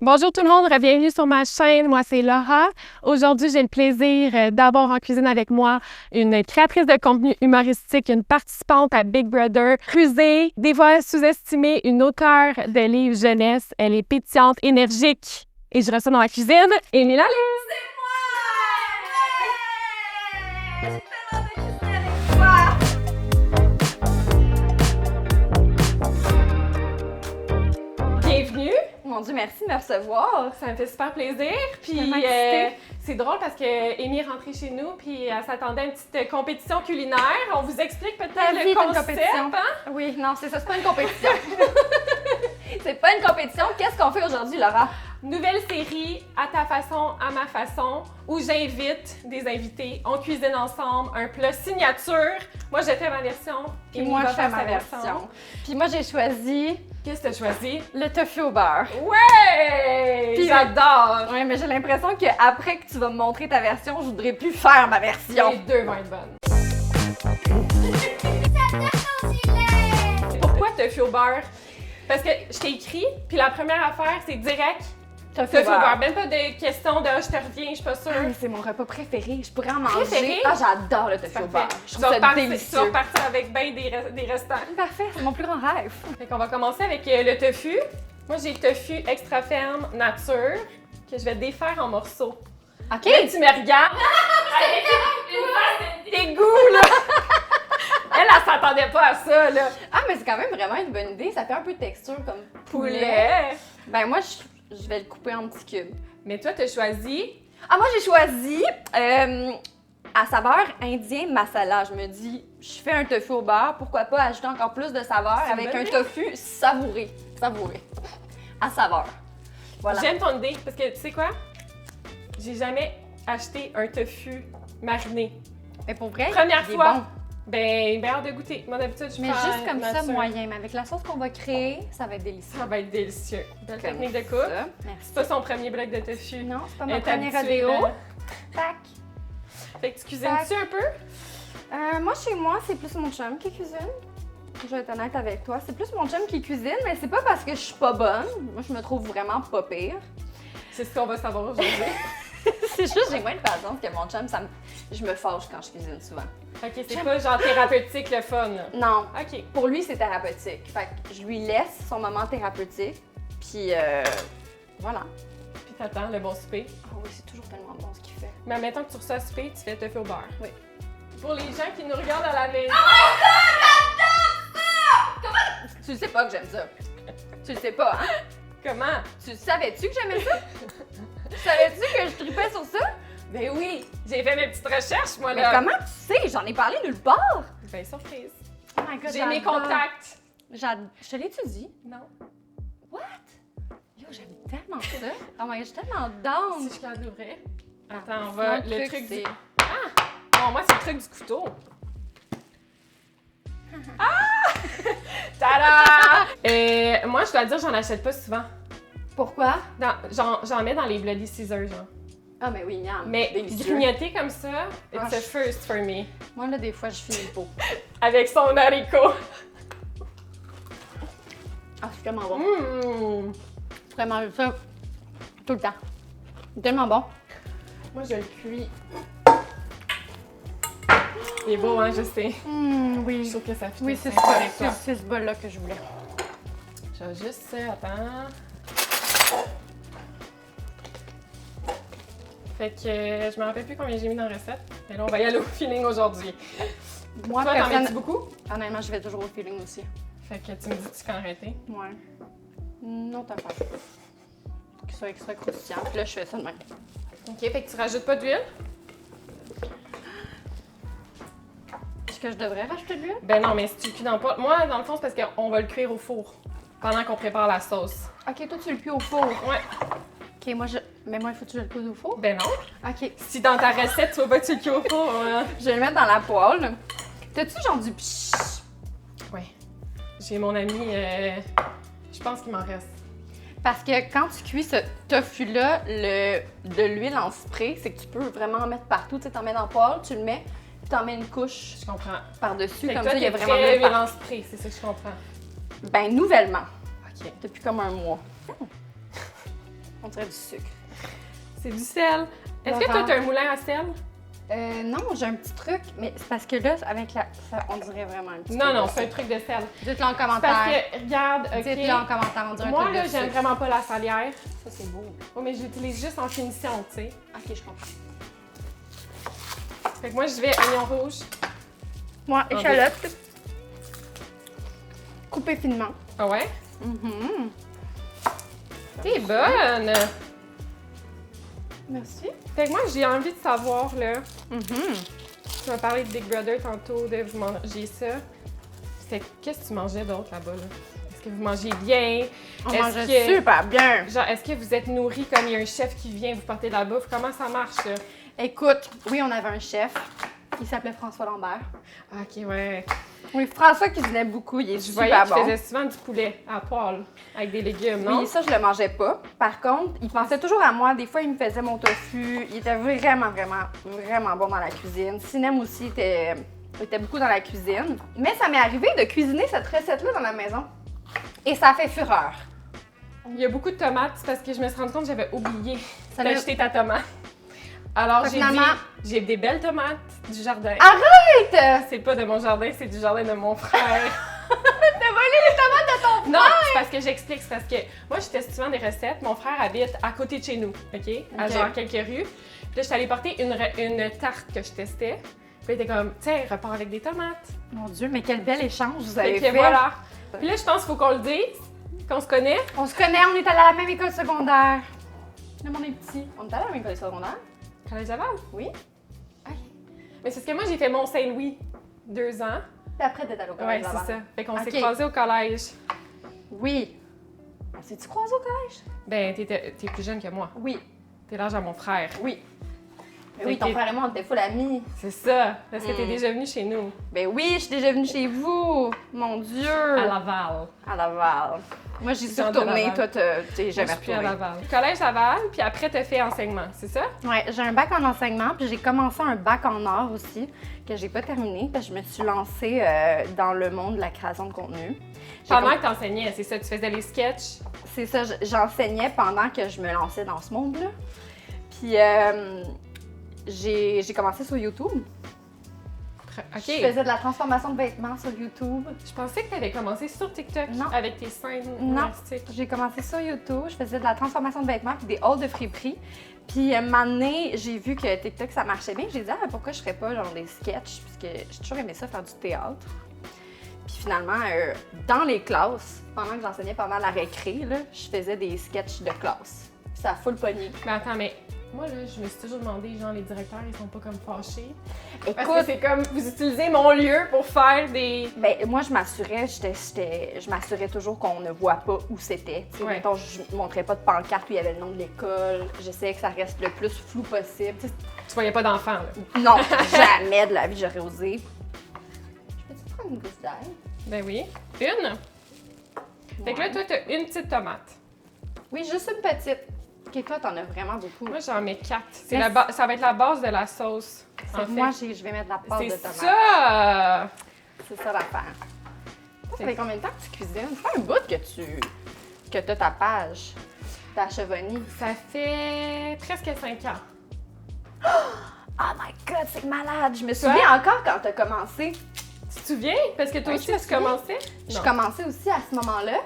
Bonjour tout le monde, bienvenue sur ma chaîne. Moi, c'est Laura. Aujourd'hui, j'ai le plaisir d'avoir en cuisine avec moi une créatrice de contenu humoristique, une participante à Big Brother, rusée, des fois sous-estimée, une auteure de livres jeunesse. Elle est pétillante, énergique. Et je reçois dans la cuisine, Émilie Lalle. Bienvenue. Mon Dieu, merci de me recevoir. Ça me fait super plaisir. Puis c'est drôle parce que Amy est rentrée chez nous puis elle s'attendait à une petite compétition culinaire. On vous explique peut-être le concept, hein? Oui, non, c'est ça, c'est pas une compétition. C'est pas une compétition. Qu'est-ce qu'on fait aujourd'hui, Laura? Nouvelle série, à ta façon, à ma façon, où j'invite des invités, on cuisine ensemble, un plat signature. Moi, j'ai fait ma version. Puis moi, je fais ma version. Puis moi, j'ai choisi... Qu'est-ce que tu as choisi? Le tofu au beurre. Ouais! Puis j'adore! Ouais, mais j'ai l'impression qu'après que tu vas me montrer ta version, je voudrais plus faire ma version. Les deux vont être bonnes. Pourquoi tofu au beurre? Parce que je t'ai écrit, puis la première affaire, c'est direct. Tofu au beurre. Même pas de question de je te reviens, je suis pas sûre. Ah, c'est mon repas préféré. Je pourrais en manger. Préféré? Ah, j'adore le tofu au beurre. Je trouve ça délicieux. Tu vas repartir avec ben des restants. Parfait, c'est mon plus grand rêve. Fait qu'on va commencer avec le tofu. Moi, j'ai le tofu extra ferme nature que je vais défaire en morceaux. OK. Là, tu me regardes avec une face de dégoût, là. Elle s'attendait pas à ça, là. Ah, mais c'est quand même vraiment une bonne idée. Ça fait un peu de texture comme Poulet. Ben moi, je vais le couper en petits cubes. Mais toi, t'as choisi... Ah, moi, j'ai choisi à saveur indien masala. Je me dis, je fais un tofu au beurre, pourquoi pas ajouter encore plus de saveur avec un tofu savouré. Savouré. À saveur. Voilà. J'aime ton idée, parce que tu sais quoi? J'ai jamais acheté un tofu mariné. Mais pour vrai, Première il est fois. bon. Ben hâte de goûter. Moi, d'habitude, je Mais fais juste comme ça, nature. moyen. Mais avec la sauce qu'on va créer, ça va être délicieux. Ça va être délicieux. Belle Comme technique de coupe. ça. Merci. C'est pas son premier bloc de tofu. Non, c'est pas Elle mon est premier habituée, rodéo. là. Tac. Fait que tu cuisines-tu un peu? Moi, chez moi, c'est plus mon chum qui cuisine. Je vais être honnête avec toi. C'est plus mon chum qui cuisine, mais c'est pas parce que je suis pas bonne. Moi, je me trouve vraiment pas pire. C'est ce qu'on va savoir aujourd'hui. C'est juste j'ai moins de patience que mon chum. Je me fâche quand je cuisine souvent. Ok, c'est pas genre thérapeutique le fun. Non. Ok. Pour lui, c'est thérapeutique. Fait que je lui laisse son moment thérapeutique. Puis voilà. Puis t'attends le bon souper. Ah oui, c'est toujours tellement bon ce qu'il fait. Mais admettons que tu reçois souper, tu fais tofu au beurre. Oui. Pour les gens qui nous regardent à la maison. Tu le sais pas que j'aime ça. Tu le sais pas, hein? Comment? Tu savais-tu que j'aimais ça? Savais-tu que je tripais sur ça? Ben oui! J'ai fait mes petites recherches, moi, Mais là. comment tu sais? J'en ai parlé nulle part. Ben, surprise. Oh my God, J'ai mes j'adore. contacts. Je te l'ai-tu dit? Non. What? Yo, j'aime tellement ça. Oh my God, je suis tellement down. Si je suis capable d'ouvrir. Attends, on Sinon, va. Le truc c'est... du. Bon, moi, c'est le truc du couteau. Ah! Tada! Moi, je dois dire, j'en achète pas souvent. Pourquoi? J'en mets dans les Bloody Scissors, genre. Ah, mais oui, miam. Mais délicieux. grignoter comme ça, it's Ah, a first for me. Moi, là, des fois, je finis le pot. Avec son haricot. Ah, c'est tellement bon. Mmh. Je pourrais manger ça tout le temps. C'est tellement bon. Moi, je le cuis. Il est beau, hein, je sais. Je Oui. trouve que ça fit. Oui, c'est bien avec toi. ce bol-là que je voulais. Je vais juste... Attends. Fait que je me rappelle plus combien j'ai mis dans la recette. Mais là, on va y aller au feeling aujourd'hui. Moi, Toi, t'en mets-tu beaucoup? Honnêtement, je vais toujours au feeling aussi. Fait que tu me dis-tu quand arrêter? Ouais. Non, t'as pas. Faut qu'il soit extra croustillant. Puis là, je fais ça de même. OK, fait que tu rajoutes pas d'huile? Est-ce que je devrais rajouter de l'huile? Ben non, mais si tu le cuis dans le pot... Moi, dans le fond, c'est parce qu'on va le cuire au four pendant qu'on prépare la sauce. Ok, toi, tu le cuis au four. Ouais. Ok, moi, Mais moi, il faut que tu le cuises au four? Ben non. Ok. Si dans ta recette, tu veux pas que tu le cuis au four, Je vais le mettre dans la poêle. T'as-tu genre du pshhh? Ouais. J'ai mon ami... je pense qu'il m'en reste. Parce que quand tu cuis ce tofu-là, de l'huile en spray, c'est que tu peux vraiment en mettre partout. Tu sais, t'en mets dans le poêle, tu le mets, puis t'en mets une couche Je comprends. par-dessus. Fait que Comme toi, ça, il y a t'es vraiment très de l'huile huile en spray, c'est ça que je comprends. Ben, nouvellement. OK. Depuis comme un mois. On dirait du sucre. C'est du sel. Est-ce que toi, t'as un moulin à sel? Non, j'ai un petit truc, mais c'est parce que là, avec la... on dirait vraiment un petit truc. Non, c'est un truc de sel. Dites-le en commentaire. Parce que, regarde, OK. Dites-le en commentaire, on dirait un Moi, truc là, de j'aime sucre. vraiment pas la salière. Ça, c'est beau. Oh, mais je l'utilise juste en finition, tu sais. Ok, je comprends. Fait que moi, je vais oignon rouge. Moi, échalote. Coupée finement. Ah ouais? Mm-hmm. T'es bonne! Merci. Fait que moi, j'ai envie de savoir, là, Mm-hmm. tu m'as parlé de Big Brother tantôt, de vous manger ça. Fait que qu'est-ce que tu mangeais d'autre là-bas, là? Est-ce que vous mangez bien? On Est-ce mangeait que- super bien. Genre, est-ce que vous êtes nourri comme il y a un chef qui vient vous porter de la bouffe? Comment ça marche, ça? Écoute, oui, on avait un chef. Il s'appelait François Lambert. OK, ouais. Oui, François cuisinait beaucoup. Il est Je voyais super qu'il bon. faisait souvent du poulet à poêle, avec des légumes, non? Oui, ça, je le mangeais pas. Par contre, il pensait toujours à moi. Des fois, il me faisait mon tofu. Il était vraiment, vraiment, vraiment bon dans la cuisine. Sinem aussi était beaucoup dans la cuisine. Mais ça m'est arrivé de cuisiner cette recette-là dans la maison. Et ça a fait fureur. Il y a beaucoup de tomates, c'est parce que je me suis rendu compte que j'avais oublié Ça l'a- d'acheter ta tomate. Alors, Fait que j'ai dit, finalement- j'ai des belles tomates du jardin. Arrête! C'est pas de mon jardin, c'est du jardin de mon frère. T'as volé les tomates de ton Non, c'est parce que j'explique, c'est parce que moi, je teste souvent des recettes. Mon frère habite à côté de chez nous, OK? À OK. genre quelques rues. Puis là, je suis allée porter une tarte que je testais. Puis il était comme, tiens, repars avec des tomates. Mon Dieu, mais quel bel échange vous Fait avez que fait. voilà. Puis là, je pense qu'il faut qu'on le dise, qu'on se connaît. On se connaît, on est allé à la même école secondaire. Là, on est petit. On est allé à la même école secondaire? Collège Laval. Oui. Mais c'est parce que moi, j'ai fait Mont-Saint-Louis 2 ans. Puis après, t'es allé au Ouais, collège c'est Laval. ça. Fait qu'on s'est OK. croisés au collège. Oui. On s'est-tu croisés au collège? Ben, t'es plus jeune que moi. Oui. T'es l'âge à mon frère. Oui. Mais Fait oui, ton que- frère et moi, on était full amis. C'est ça. Est-ce que t'es Mm. déjà venu chez nous? Ben oui, je suis déjà venue chez vous. Mon Dieu. À Laval. À Laval. Moi, j'y suis Genre de retournée. Laval. Toi, t'es Moi, jamais je suis plus à retournée. Laval. Collège Laval, puis après, t'as fait enseignement, c'est ça? Ouais, j'ai un bac en enseignement, puis j'ai commencé un bac en art aussi, que j'ai pas terminé, parce que je me suis lancée dans le monde de la création de contenu. J'ai Pendant com- que t'enseignais, c'est ça? Tu faisais les sketchs? C'est ça, j'enseignais pendant que je me lançais dans ce monde-là. Puis j'ai commencé sur YouTube. OK. Je faisais de la transformation de vêtements sur YouTube. Je pensais que t'avais commencé sur TikTok Non. avec tes scènes Non. humoristiques. J'ai commencé sur YouTube, je faisais de la transformation de vêtements puis des hauls de friperie. Puis un moment donné, j'ai vu que TikTok ça marchait bien. J'ai dit pourquoi je ferais pas genre des sketchs puisque j'ai toujours aimé ça faire du théâtre. Puis finalement, dans les classes, pendant que j'enseignais pendant la récré, là, je faisais des sketchs de classe. Puis ça a full pogné. Mais attends, mais moi, là, je me suis toujours demandé, genre, les directeurs, ils sont pas comme fâchés. Parce que Écoute, c'est comme, vous utilisez mon lieu pour faire des... ben, moi, je m'assurais, je m'assurais toujours qu'on ne voit pas où c'était. Tu sais, Ouais. mettons, je montrais pas de pancarte où il y avait le nom de l'école. J'essayais que ça reste le plus flou possible. Tu sais, Tu voyais pas d'enfants, là. non, jamais de la vie j'aurais osé. Je peux-tu prendre une gousse d'ail? Ben oui. Une? Fait que là, toi, t'as une petite tomate. Oui, juste une petite. Ok, toi, t'en as vraiment beaucoup. Moi, j'en mets 4. Mais Ça va être la base de la sauce. En fait. Moi, je vais mettre de la pâte de C'est tomate. ça! C'est ça l'affaire. Ça fait combien de temps que tu cuisines? Ça fait un bout que t'as ta page, ta chevonnie. Ça fait presque 5 ans. Oh my god, c'est malade! Je me Toi? souviens encore quand t'as commencé. Tu te souviens? Parce que toi Oui, aussi, je me tu souviens. commençais? Je Non. commençais aussi à ce moment-là.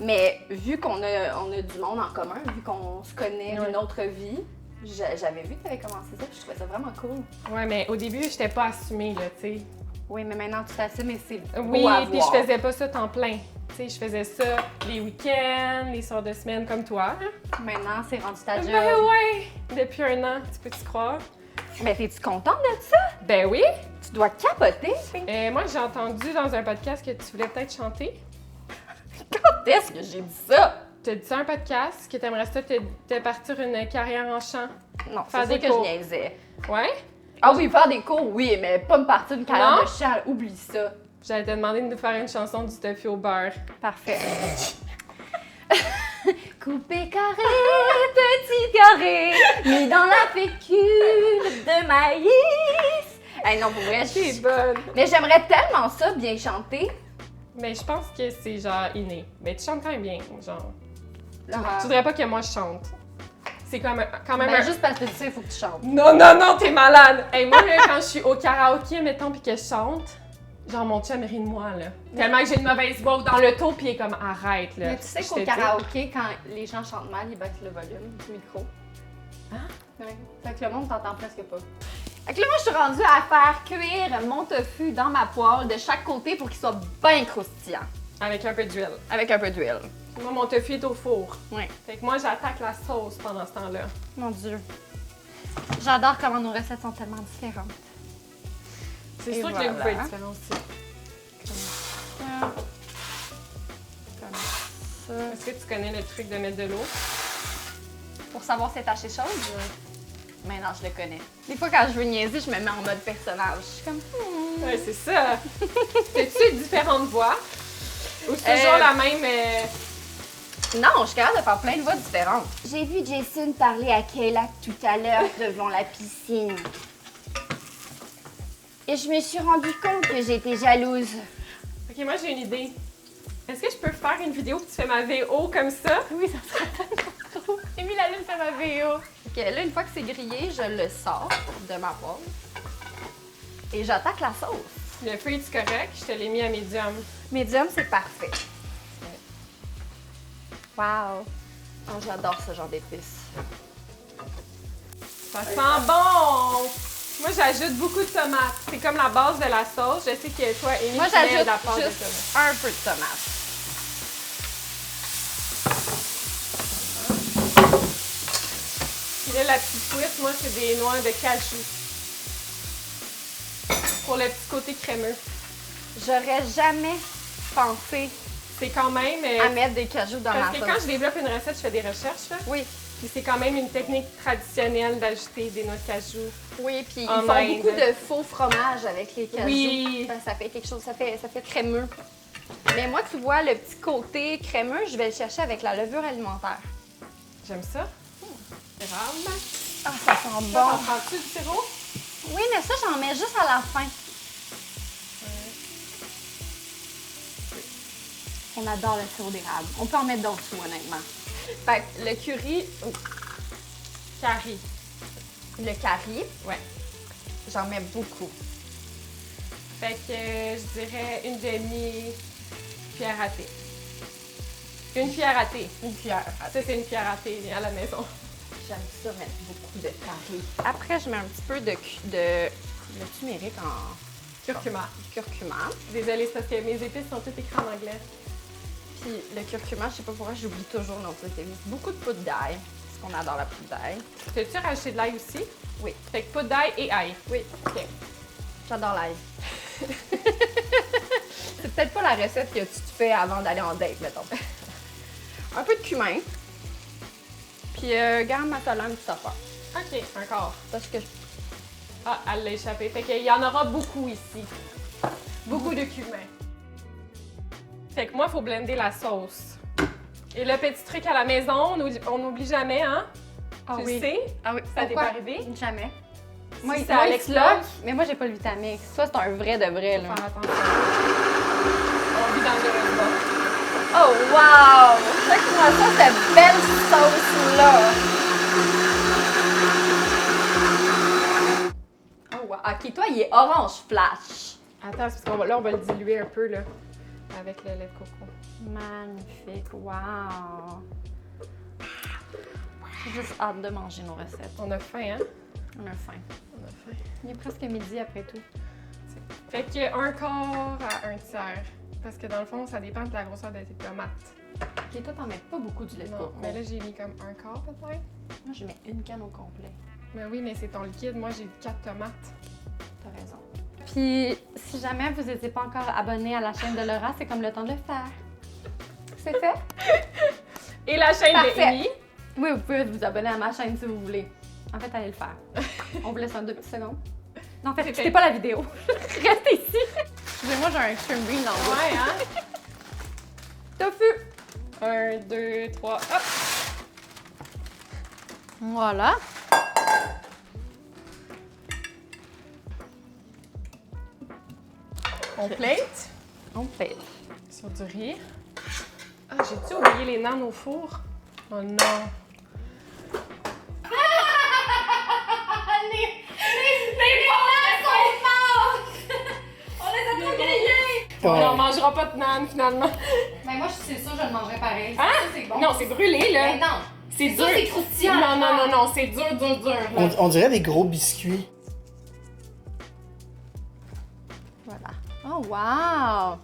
Mais vu qu'on a du monde en commun, vu qu'on se connaît Ouais. d'une autre vie, j'avais vu que t'avais commencé ça, puis je trouvais ça vraiment cool. Ouais, mais au début, j'étais pas assumée, là, tu sais. Oui, mais maintenant tu t'assumes et c'est Oui, beau à puis voir. je faisais pas ça temps plein. Tu sais, je faisais ça les week-ends, les soirs de semaine comme toi. Maintenant, c'est rendu ta job. Ben ouais! Depuis 1 an, tu peux-tu croire? Mais t'es-tu contente de ça? Ben oui! Tu dois capoter. Moi, j'ai entendu dans un podcast que tu voulais peut-être chanter. Quand est-ce que j'ai dit ça? Tu as dit ça un podcast, que tu aimerais ça te partir une carrière en chant. Non, Faire c'est sûr des que cours. je niaisais. Ouais? Ah oui, faire des cours, oui, mais pas me partir d'une carrière Non? de chant, oublie ça. J'allais te demander de nous faire une chanson du tofu au beurre. Parfait. Coupé carré, petit carré, mis dans la fécule de maïs. Hey non, pour vrai, C'est bonne! mais j'aimerais tellement ça, bien chanter. Mais je pense que c'est genre inné. Mais tu chantes quand même bien, genre. Laura, Tu voudrais pas que moi je chante. C'est quand même Ben, juste parce que tu sais, il faut que tu chantes. Non, non, non, t'es malade! Hey, moi, là, quand je suis au karaoké, mettons, puis que je chante, genre, mon chum rit de moi, là. Tellement que j'ai une mauvaise voix ou dans le taux, puis il est comme, arrête, là. Mais tu sais Je qu'au te dis. karaoké, quand les gens chantent mal, ils baissent le volume du micro. Hein? Ouais. Fait que le monde t'entend presque pas. Fait que là, moi, je suis rendue à faire cuire mon tofu dans ma poêle de chaque côté pour qu'il soit bien croustillant. Avec un peu d'huile. Avec un peu d'huile. Moi, mon tofu est au four. Ouais. Fait que moi, j'attaque la sauce pendant ce temps-là. Mon Dieu. J'adore comment nos recettes sont tellement différentes. C'est Et sûr que voilà. le goût est différent aussi. Comme ça. Est-ce que tu connais le truc de mettre de l'eau? Pour savoir si c'est taché chaude? Mais non, je le connais. Des fois, quand je veux niaiser, je me mets en mode personnage. Je suis comme... Ouais, c'est ça. Fais-tu différentes voix? Ou c'est toujours la même... Non, je suis capable de faire plein de voix différentes. J'ai vu Jason parler à Kayla tout à l'heure devant la piscine. Et je me suis rendu compte que j'étais jalouse. Ok, moi j'ai une idée. Est-ce que je peux faire une vidéo où tu fais ma VO comme ça? Oui, ça serait tellement trop. Émile allume faire ma VO. Ok, là, une fois que c'est grillé, je le sors de ma poêle. Et j'attaque la sauce. Le feu est correct? Je te l'ai mis à médium. Médium, c'est parfait. Wow! Oh, j'adore ce genre d'épices. Ça sent bon! Moi, j'ajoute beaucoup de tomates. C'est comme la base de la sauce. Je sais que toi, Amy, Moi, tu mets de j'ajoute la pâte de juste tomate. un peu de tomate. Puis là, la petite twist, moi, c'est des noix de cajou. Pour le petit côté crémeux. J'aurais jamais pensé C'est quand même... à mettre des cajous dans ma parce que sauce. quand je développe une recette, je fais des recherches. Là. Oui, Puis c'est quand même une technique traditionnelle d'ajouter des noix de cajou. oui, puis ils En font Inde. beaucoup de faux fromages avec les cajous. Oui. Ça fait quelque chose, ça fait crémeux. Mais moi, tu vois, le petit côté crémeux, je vais le chercher avec la levure alimentaire. J'aime ça. Érable. Ah, ça sent Bon. bon. Prends-tu du sirop? Oui, mais ça, j'en mets juste à la fin. On adore le sirop d'érable. On peut en mettre d'autres sous, honnêtement. Fait que le curry, Curry. le curry, Ouais. j'en mets beaucoup. Fait que je dirais une demi-cuillère à thé. Une cuillère à thé. Une cuillère. Ça, c'est une cuillère à thé à la maison. J'aime ça mettre beaucoup de curry. Après, je mets un petit peu de le turmeric en Curcuma. curcuma. Désolée, c'est parce que mes épices sont toutes écrites en anglais. Puis le curcuma, je sais pas pourquoi, j'oublie toujours nos petites épices. Beaucoup de poudre d'ail, parce qu'on adore la poudre d'ail. T'as-tu rajouté de l'ail aussi? Oui. Fait que poudre d'ail et ail. Oui. OK. J'adore l'ail. C'est peut-être pas la recette que tu te fais avant d'aller en date, mettons. Un peu de cumin. Puis garam masala, une petite affaire. OK, encore. Parce que Ah, elle l'a échappé. Fait qu'il y en aura beaucoup ici. Beaucoup de cumin. Fait que moi, il faut blender la sauce. Et le petit truc à la maison, on n'oublie jamais, hein? Ah Tu oui. le sais? Ah oui, Ça t'est pas arrivé? Jamais. Si Moi, ça moi, l'explose, Xlock, mais moi, j'ai pas le Vitamix. Ça, c'est un vrai de vrai, là. faire attention. On vit dans le repas. Oh, wow! Check-moi ça, cette belle sauce-là! Oh, wow. OK, toi, il est orange flash. Attends, c'est parce qu'on va le diluer un peu, là, avec le lait de coco. Magnifique, wow! J'ai juste hâte de manger nos recettes. On a faim, hein? On a faim. On a faim. Il est presque midi après tout. Fait que un quart à un tiers. Parce que dans le fond, ça dépend de la grosseur de tes tomates. OK, toi, t'en mets pas beaucoup du lait de Non, coco. mais là, j'ai mis comme un quart peut-être. Moi, je mets une canne au complet. Mais oui, mais c'est ton liquide. Moi, j'ai 4 tomates. T'as raison. Puis, si jamais vous n'étiez pas encore abonné à la chaîne de Laura, c'est comme le temps de le faire. C'est fait? Et la chaîne Parfait. de Amy. Oui, vous pouvez vous abonner à ma chaîne si vous voulez. En fait, allez le faire. On vous laisse un 2 petites secondes. Non, en fait, C'est c'était fait. pas la vidéo. Restez ici. Excusez-moi, j'ai un cream bean dans le dos. Ouais, hein? Tofu. 1, 2, 3, hop! Voilà. On plate On fait. sur du riz. Ah, j'ai-tu oublié les nanes au four? Oh non! On mangera pas de naan, finalement. Mais moi, c'est sûr, je le mangerais pareil. Hein? Ça, c'est bon. Non, c'est brûlé, là. Mais non. C'est dur. C'est croustillant. Non, c'est dur. Là. On dirait des gros biscuits. Voilà. Oh, wow!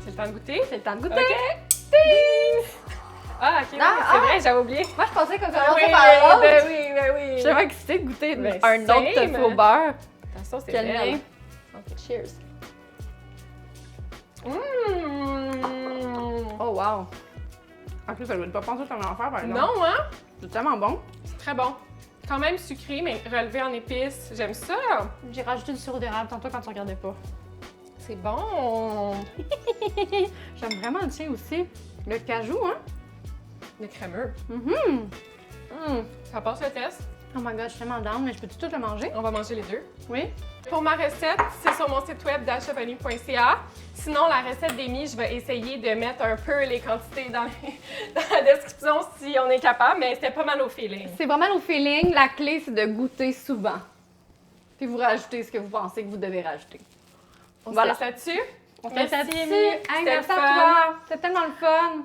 C'est le temps de goûter? C'est le temps de goûter. OK. Ding! Ah, OK, c'est vrai, j'avais oublié. Moi, je pensais qu'on Ah commençait oui, par l'autre. ben oui. Je suis vraiment excitée de goûter Ben, un autre same. tofu au beurre. Attention, c'est Quel belle. lien. OK, cheers. Oh, wow! En plus, ça ne doit pas penser comment en faire, par exemple. Non, hein? C'est tellement bon. C'est très bon. Quand même sucré, mais relevé en épices. J'aime ça. J'ai rajouté du sirop d'érable tantôt quand tu regardais pas. C'est bon. J'aime vraiment le tien aussi. Le cajou, hein? Le crémeux. Ça passe le test. Oh my god, je suis tellement down, mais je peux tout le manger? On va manger les deux. Oui. Pour ma recette, c'est sur mon site web dashevani.ca. Sinon, la recette d'Amy, je vais essayer de mettre un peu les quantités dans la description si on est capable, mais c'était pas mal au feeling. C'est vraiment au feeling. La clé, c'est de goûter souvent. Puis vous rajoutez ce que vous pensez que vous devez rajouter. On Voilà. se laisse là-dessus? On se Merci, laisse là-dessus. Amy. Hey, C'était merci le à fun. toi. C'était tellement le fun.